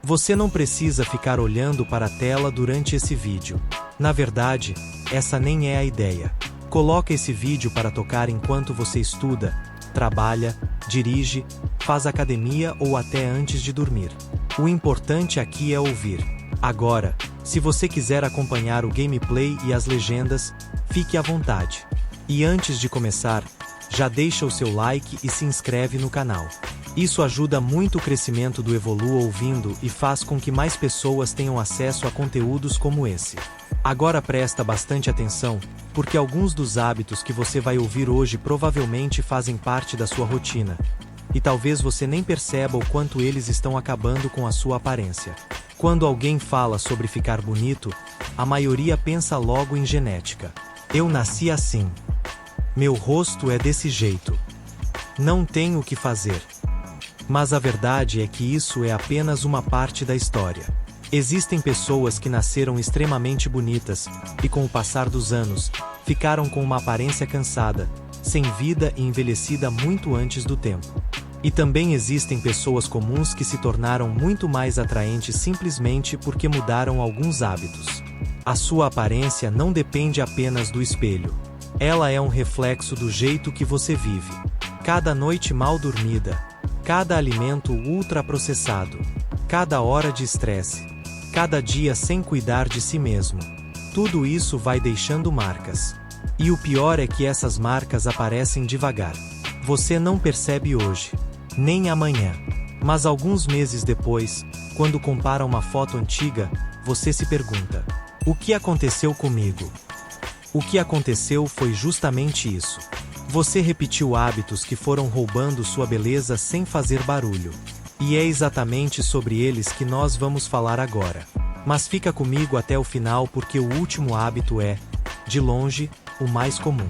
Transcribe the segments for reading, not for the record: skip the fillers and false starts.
Você não precisa ficar olhando para a tela durante esse vídeo. Na verdade, essa nem é a ideia. Coloca esse vídeo para tocar enquanto você estuda, trabalha, dirige, faz academia ou até antes de dormir. O importante aqui é ouvir. Agora, se você quiser acompanhar o gameplay e as legendas, fique à vontade. E antes de começar, já deixa o seu like e se inscreve no canal. Isso ajuda muito o crescimento do Evolua Ouvindo e faz com que mais pessoas tenham acesso a conteúdos como esse. Agora presta bastante atenção, porque alguns dos hábitos que você vai ouvir hoje provavelmente fazem parte da sua rotina. E talvez você nem perceba o quanto eles estão acabando com a sua aparência. Quando alguém fala sobre ficar bonito, a maioria pensa logo em genética. Eu nasci assim. Meu rosto é desse jeito. Não tenho o que fazer. Mas a verdade é que isso é apenas uma parte da história. Existem pessoas que nasceram extremamente bonitas, e com o passar dos anos, ficaram com uma aparência cansada, sem vida e envelhecida muito antes do tempo. E também existem pessoas comuns que se tornaram muito mais atraentes simplesmente porque mudaram alguns hábitos. A sua aparência não depende apenas do espelho. Ela é um reflexo do jeito que você vive. Cada noite mal dormida, cada alimento ultraprocessado, cada hora de estresse, cada dia sem cuidar de si mesmo. Tudo isso vai deixando marcas. E o pior é que essas marcas aparecem devagar. Você não percebe hoje, nem amanhã. Mas alguns meses depois, quando compara uma foto antiga, você se pergunta: o que aconteceu comigo? O que aconteceu foi justamente isso. Você repetiu hábitos que foram roubando sua beleza sem fazer barulho. E é exatamente sobre eles que nós vamos falar agora. Mas fica comigo até o final porque o último hábito é, de longe, o mais comum.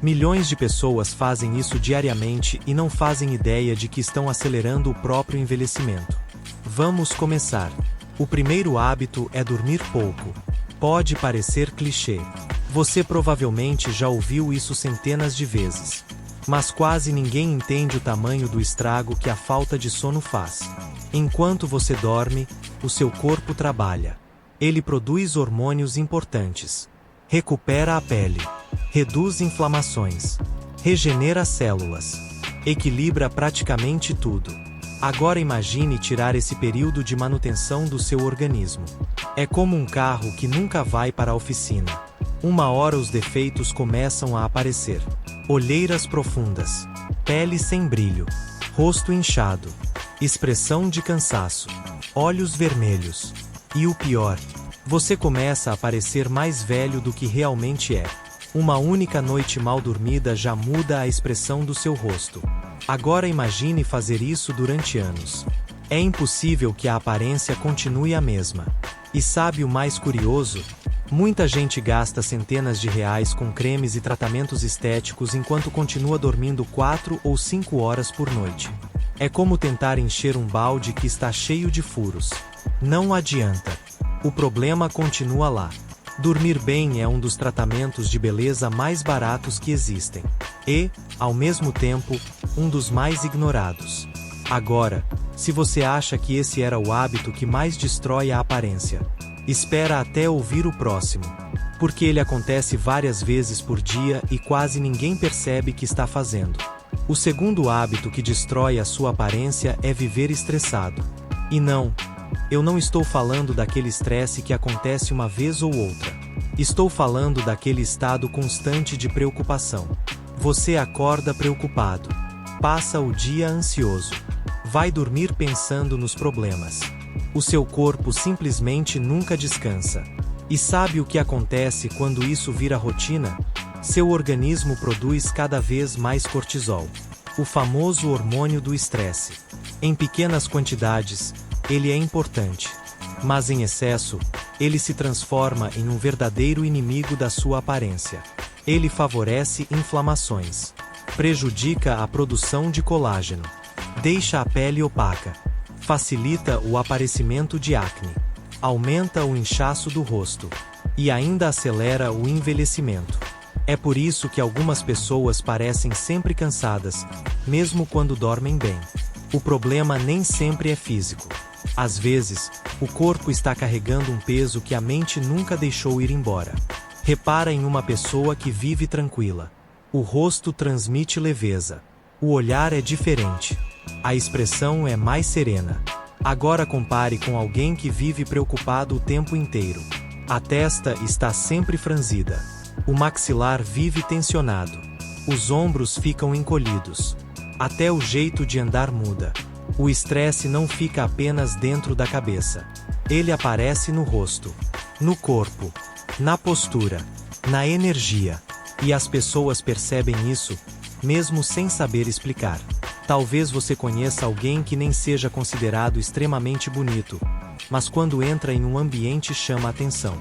Milhões de pessoas fazem isso diariamente e não fazem ideia de que estão acelerando o próprio envelhecimento. Vamos começar. O primeiro hábito é dormir pouco. Pode parecer clichê. Você provavelmente já ouviu isso centenas de vezes. Mas quase ninguém entende o tamanho do estrago que a falta de sono faz. Enquanto você dorme, o seu corpo trabalha. Ele produz hormônios importantes. Recupera a pele. Reduz inflamações. Regenera células. Equilibra praticamente tudo. Agora imagine tirar esse período de manutenção do seu organismo. É como um carro que nunca vai para a oficina. Uma hora os defeitos começam a aparecer. Olheiras profundas, pele sem brilho, rosto inchado, expressão de cansaço, olhos vermelhos. E o pior, você começa a parecer mais velho do que realmente é. Uma única noite mal dormida já muda a expressão do seu rosto. Agora imagine fazer isso durante anos. É impossível que a aparência continue a mesma. E sabe o mais curioso? Muita gente gasta centenas de reais com cremes e tratamentos estéticos enquanto continua dormindo 4 ou 5 horas por noite. É como tentar encher um balde que está cheio de furos. Não adianta. O problema continua lá. Dormir bem é um dos tratamentos de beleza mais baratos que existem. E, ao mesmo tempo, um dos mais ignorados. Agora, se você acha que esse era o hábito que mais destrói a aparência, espera até ouvir o próximo, porque ele acontece várias vezes por dia e quase ninguém percebe que está fazendo. O segundo hábito que destrói a sua aparência é viver estressado. E não, eu não estou falando daquele estresse que acontece uma vez ou outra. Estou falando daquele estado constante de preocupação. Você acorda preocupado, passa o dia ansioso, vai dormir pensando nos problemas. O seu corpo simplesmente nunca descansa. E sabe o que acontece quando isso vira rotina? Seu organismo produz cada vez mais cortisol, o famoso hormônio do estresse. Em pequenas quantidades, ele é importante, mas em excesso, ele se transforma em um verdadeiro inimigo da sua aparência. Ele favorece inflamações, prejudica a produção de colágeno, deixa a pele opaca, facilita o aparecimento de acne, aumenta o inchaço do rosto e ainda acelera o envelhecimento. É por isso que algumas pessoas parecem sempre cansadas, mesmo quando dormem bem. O problema nem sempre é físico. Às vezes, o corpo está carregando um peso que a mente nunca deixou ir embora. Repara em uma pessoa que vive tranquila. O rosto transmite leveza. O olhar é diferente. A expressão é mais serena. Agora compare com alguém que vive preocupado o tempo inteiro. A testa está sempre franzida. O maxilar vive tensionado. Os ombros ficam encolhidos. Até o jeito de andar muda. O estresse não fica apenas dentro da cabeça. Ele aparece no rosto, no corpo, na postura, na energia. E as pessoas percebem isso, mesmo sem saber explicar. Talvez você conheça alguém que nem seja considerado extremamente bonito, mas quando entra em um ambiente chama a atenção.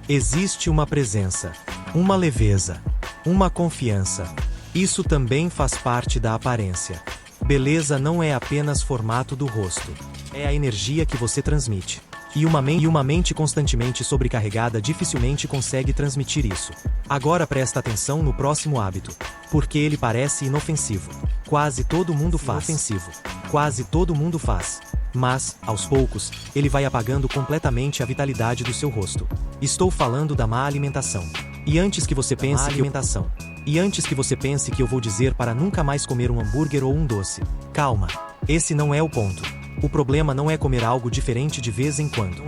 Existe uma presença, uma leveza, uma confiança. Isso também faz parte da aparência. Beleza não é apenas formato do rosto. É a energia que você transmite. E uma mente constantemente sobrecarregada dificilmente consegue transmitir isso. Agora presta atenção no próximo hábito, porque ele parece inofensivo. Quase todo mundo faz. Inofensivo. Quase todo mundo faz. Mas, aos poucos, ele vai apagando completamente a vitalidade do seu rosto. Estou falando da má alimentação. E antes que você pense que eu vou dizer para nunca mais comer um hambúrguer ou um doce, calma. Esse não é o ponto. O problema não é comer algo diferente de vez em quando.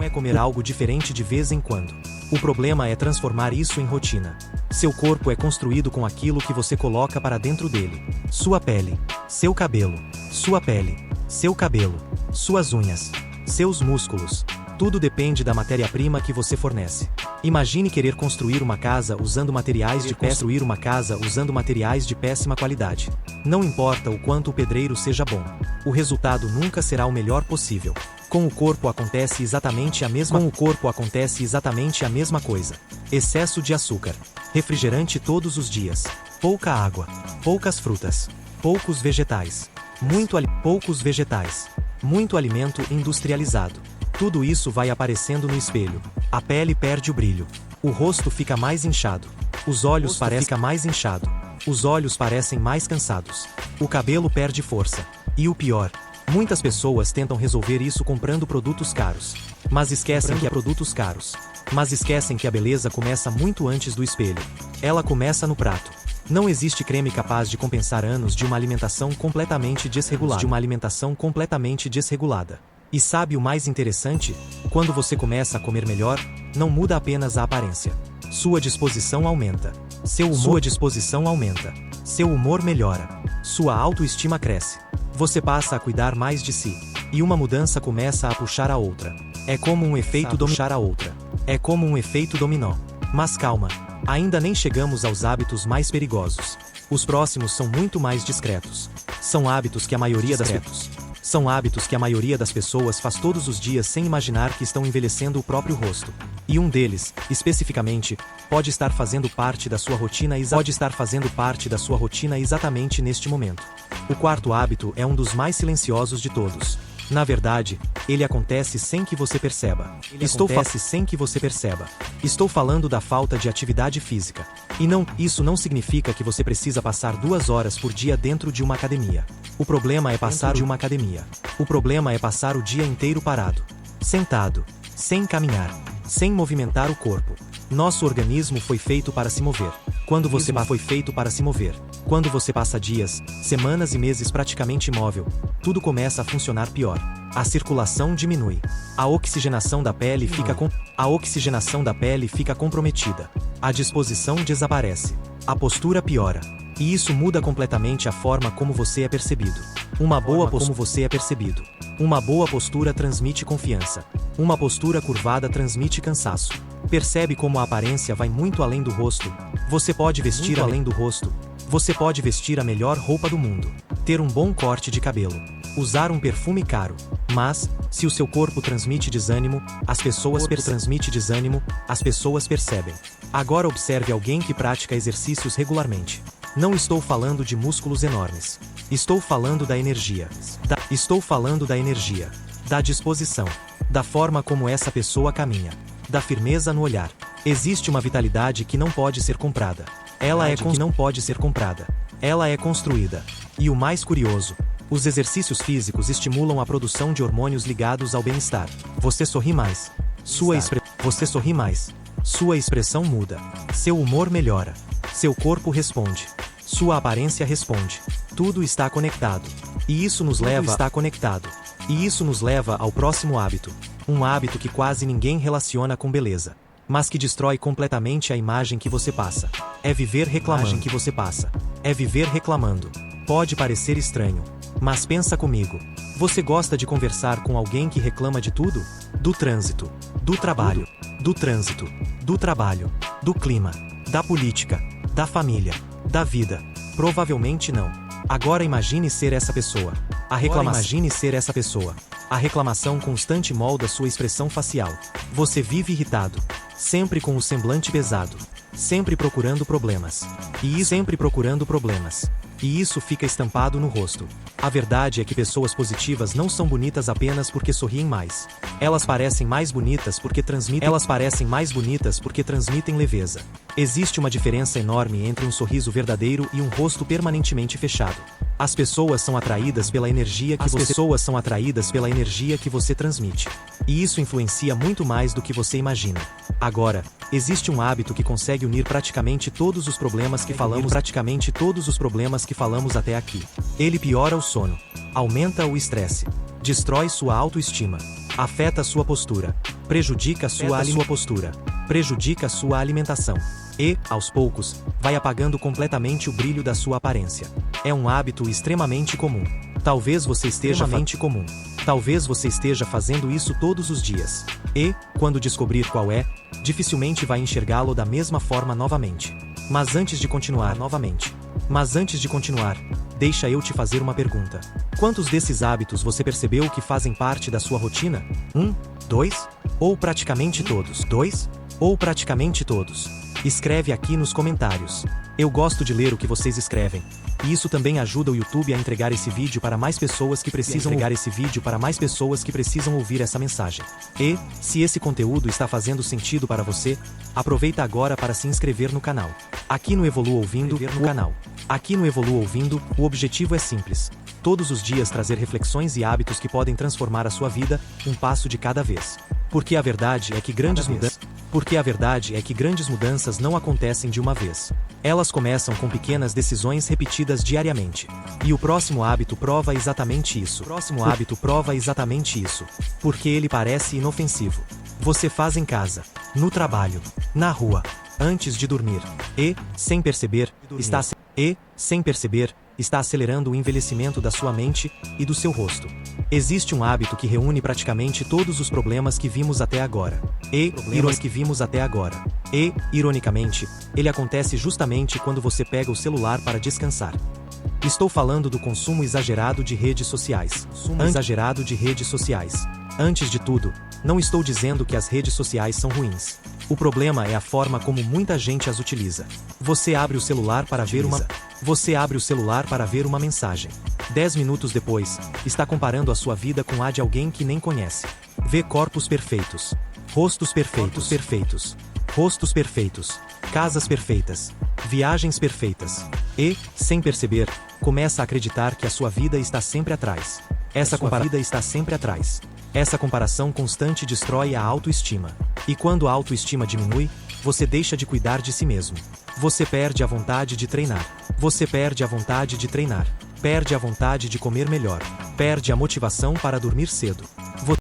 O problema é transformar isso em rotina. Seu corpo é construído com aquilo que você coloca para dentro dele. Sua pele, seu cabelo, sua pele, seu cabelo, suas unhas, seus músculos. Tudo depende da matéria-prima que você fornece. Imagine querer construir uma casa usando materiais de péssima qualidade. Não importa o quanto o pedreiro seja bom, o resultado nunca será o melhor possível. Com o corpo acontece exatamente a mesma coisa. Excesso de açúcar, refrigerante todos os dias, pouca água, poucas frutas, poucos vegetais, muito alimento industrializado. Tudo isso vai aparecendo no espelho. A pele perde o brilho. O rosto fica mais inchado. Os olhos parecem mais cansados. O cabelo perde força. E o pior, muitas pessoas tentam resolver isso comprando produtos caros. Mas esquecem que a beleza começa muito antes do espelho. Ela começa no prato. Não existe creme capaz de compensar anos de uma alimentação completamente desregulada. E sabe o mais interessante? Quando você começa a comer melhor, não muda apenas a aparência. Sua disposição aumenta. Seu humor melhora. Sua autoestima cresce. Você passa a cuidar mais de si. E uma mudança começa a puxar a outra. É como um efeito dominó. Mas calma, ainda nem chegamos aos hábitos mais perigosos. Os próximos são muito mais discretos. São hábitos que a maioria das pessoas faz todos os dias sem imaginar que estão envelhecendo o próprio rosto. E um deles, especificamente, pode estar fazendo parte da sua rotina exatamente neste momento. O quarto hábito é um dos mais silenciosos de todos. Na verdade, ele acontece sem que você perceba. Estou falando da falta de atividade física. E isso não significa que você precisa passar 2 horas por dia dentro de uma academia. O problema é passar o dia inteiro parado, sentado, sem caminhar, sem movimentar o corpo. Nosso organismo foi feito para se mover. Quando você passa dias, semanas e meses praticamente imóvel, tudo começa a funcionar pior. A circulação diminui. A oxigenação da pele fica comprometida. A disposição desaparece. A postura piora. E isso muda completamente a forma como você é percebido. Uma boa postura transmite confiança. Uma postura curvada transmite cansaço. Percebe como a aparência vai muito além do rosto? Você pode vestir a melhor roupa do mundo. Ter um bom corte de cabelo. Usar um perfume caro. Mas, se o seu corpo transmite desânimo, as pessoas percebem. Agora observe alguém que pratica exercícios regularmente. Não estou falando de músculos enormes. Estou falando da energia. Da disposição. Da forma como essa pessoa caminha. Da firmeza no olhar. Existe uma vitalidade que não pode ser comprada. Ela é construída. E o mais curioso, Os exercícios físicos estimulam a produção de hormônios ligados ao bem-estar. Você sorri mais. Você sorri mais. Sua expressão muda. Seu humor melhora. Seu corpo responde. Sua aparência responde. Tudo está conectado. E isso nos leva ao próximo hábito. Um hábito que quase ninguém relaciona com beleza, mas que destrói completamente a imagem que você passa. É viver reclamando. Pode parecer estranho, mas pensa comigo. Você gosta de conversar com alguém que reclama de tudo? Do trânsito, do trabalho, do clima, da política, da família, da vida. Provavelmente não. Agora imagine ser essa pessoa. A reclamação constante molda sua expressão facial. Você vive irritado, sempre com o semblante pesado, sempre procurando problemas. E isso fica estampado no rosto. A verdade é que pessoas positivas não são bonitas apenas porque sorriem mais. Elas parecem mais bonitas porque transmitem leveza. Existe uma diferença enorme entre um sorriso verdadeiro e um rosto permanentemente fechado. As pessoas são atraídas pela energia que você transmite. E isso influencia muito mais do que você imagina. Agora, existe um hábito que consegue unir praticamente todos os problemas que falamos até aqui. Ele piora o sono, aumenta o estresse, destrói sua autoestima, afeta sua postura, prejudica sua alimentação. E, aos poucos, vai apagando completamente o brilho da sua aparência. É um hábito extremamente comum. Talvez você esteja fazendo isso todos os dias. E, quando descobrir qual é, dificilmente vai enxergá-lo da mesma forma novamente. Mas antes de continuar, deixa eu te fazer uma pergunta. Quantos desses hábitos você percebeu que fazem parte da sua rotina? 1, 2? Ou praticamente todos? Escreve aqui nos comentários. Eu gosto de ler o que vocês escrevem. E isso também ajuda o YouTube a entregar esse vídeo para mais pessoas que precisam ouvir essa mensagem. E, se esse conteúdo está fazendo sentido para você, aproveita agora para se inscrever no canal. Aqui no Evolua Ouvindo, o objetivo é simples. Todos os dias trazer reflexões e hábitos que podem transformar a sua vida, um passo de cada vez. Porque a verdade é que grandes mudanças não acontecem de uma vez. Elas começam com pequenas decisões repetidas diariamente. E o próximo hábito prova exatamente isso. Porque ele parece inofensivo. Você faz em casa, no trabalho, na rua, antes de dormir. E, sem perceber, está acelerando o envelhecimento da sua mente e do seu rosto. Existe um hábito que reúne praticamente todos os problemas que vimos até agora. E, ironicamente, ele acontece justamente quando você pega o celular para descansar. Estou falando do consumo exagerado de redes sociais. Antes de tudo, não estou dizendo que as redes sociais são ruins. O problema é a forma como muita gente as utiliza. Você abre o celular para ver uma mensagem. 10 minutos depois, está comparando a sua vida com a de alguém que nem conhece. Vê corpos perfeitos, rostos perfeitos, casas perfeitas, viagens perfeitas. E, sem perceber, começa a acreditar que a sua vida está sempre atrás. Essa comparação constante destrói a autoestima. E quando a autoestima diminui, você deixa de cuidar de si mesmo. Você perde a vontade de treinar. Perde a vontade de comer melhor. Perde a motivação para dormir cedo.